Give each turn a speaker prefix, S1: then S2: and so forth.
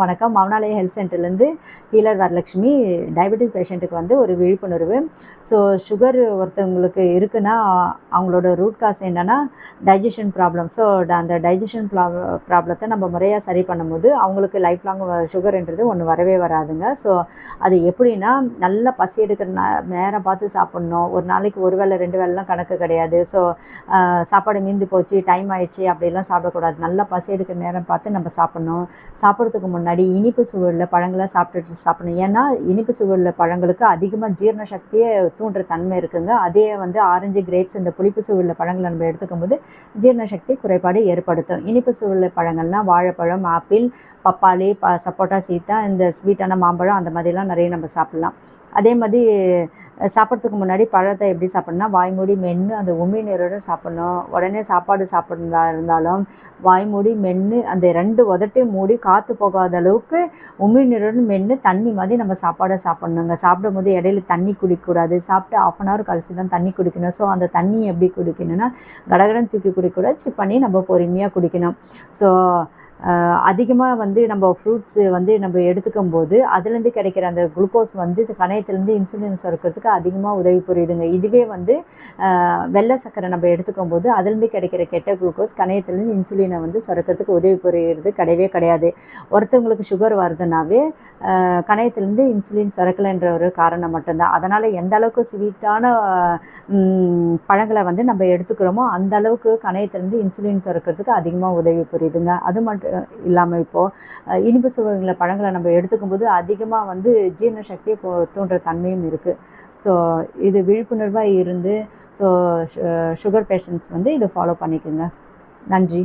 S1: வணக்கம். மௌனாலயா ஹெல்த் சென்டர்லேருந்து healer Varalakshmi. Diabetic பேஷண்ட்டுக்கு வந்து ஒரு விழிப்புணர்வு. ஸோ சுகர் ஒருத்தவங்களுக்கு இருக்குன்னா, அவங்களோட ரூட் காஸ் என்னென்னா டைஜஷன் ப்ராப்ளம். ஸோ அந்த டைஜஷன் ப்ராப்ளத்தை நம்ம முறையாக சரி பண்ணும்போது அவங்களுக்கு லைஃப் லாங் சுகர்ன்றது ஒன்று வரவே வராதுங்க. ஸோ அது எப்படின்னா, நல்லா பசி எடுக்கிற நேரம் பார்த்து சாப்பிட்ணும். ஒரு நாளைக்கு ஒரு வேளை 2 வேளைலாம் கணக்கு கிடையாது. ஸோ சாப்பாடு மீந்து போச்சு, டைம் ஆயிடுச்சு அப்படிலாம் சாப்பிடக்கூடாது. நல்லா பசி எடுக்கிற நேரம் பார்த்து நம்ம சாப்பிட்ணும். சாப்பிட்றதுக்கு முன்னாடி இனிப்பு சுவையுள்ள பழங்களை சாப்பிடணும். ஏன்னா இனிப்பு சுவையுள்ள பழங்களுக்கு அதிகமாக ஜீரண சக்தியை தூண்டுற தன்மை இருக்குங்க. அதே வந்து ஆரஞ்சு, கிரேப்ஸ் இந்த புளிப்பு சுவையுள்ள பழங்களை நம்ம எடுத்துக்கும் போது ஜீரண சக்தி குறைபாடு ஏற்படுத்தும். இனிப்பு சுவையுள்ள பழங்கள்னால் வாழைப்பழம், ஆப்பிள், பப்பாளி, சப்போட்டா, சீத்தா, இந்த ஸ்வீட்டான மாம்பழம் அந்த மாதிரிலாம் நிறைய நம்ம சாப்பிட்லாம். அதே மாதிரி சாப்பிட்றதுக்கு முன்னாடி பழத்தை எப்படி சாப்பிட்ணுன்னா, வாய் மூடி மென்று அந்த உமிழ்நீரோடு சாப்பிட்ணும். உடனே சாப்பாடு சாப்பிட்றதா இருந்தாலும் வாய் மூடி மென்று அந்த 2 உதட்டையும் மூடி காற்று போகாத அளவுக்கு உமிழ்நீரோடு மென்று தண்ணி மாதிரி நம்ம சாப்பாடை சாப்பிட்ணுங்க. சாப்பிடும்போது இடையில தண்ணி குடிக்கக்கூடாது. சாப்பிட்டு 1/2 hour கழிச்சு தான் தண்ணி குடிக்கணும். ஸோ அந்த தண்ணி எப்படி குடிக்கணும்னா, கடகடன் தூக்கி குடிக்கக்கூடாது, சிப் பண்ணி நம்ம பொறுமையாக குடிக்கணும். ஸோ அதிகமாக வந்து நம்ம ஃப்ரூட்ஸு வந்து நம்ம எடுத்துக்கும் போது அதுலேருந்து கிடைக்கிற அந்த குளுக்கோஸ் வந்து கணையத்துலேருந்து இன்சுலின் சுரக்கிறதுக்கு அதிகமாக உதவி புரியுதுங்க. இதுவே வந்து வெள்ளை சர்க்கரை நம்ம எடுத்துக்கும் போது அதுலேருந்து கிடைக்கிற கெட்ட குளுக்கோஸ் கணையத்துலேருந்து இன்சுலினை வந்து சுரக்கிறதுக்கு உதவி புரிகிறது கிடையவே கிடையாது. ஒருத்தவங்களுக்கு சுகர் வருதுனாவே கணையத்துலேருந்து இன்சுலின் சுரக்கலைன்ற ஒரு காரணம் மட்டும்தான். அதனால் எந்த அளவுக்கு ஸ்வீட்டான பழங்களை வந்து நம்ம எடுத்துக்கிறோமோ அந்த அளவுக்கு கணையத்துலேருந்து இன்சுலின் சுரக்கிறதுக்கு அதிகமாக உதவி புரியுதுங்க. அது மட்டும் இல்லாமல் இப்போது இனிப்பு சுவைகள பழங்களை நம்ம எடுத்துக்கும் போது அதிகமாக வந்து ஜீரண சக்தியை தூண்டுற தன்மையும் இருக்குது. ஸோ இது விழிப்புணர்வாக இருந்து ஸோ சுகர் பேஷண்ட்ஸ் வந்து இதை ஃபாலோ பண்ணிக்கோங்க. நன்றி.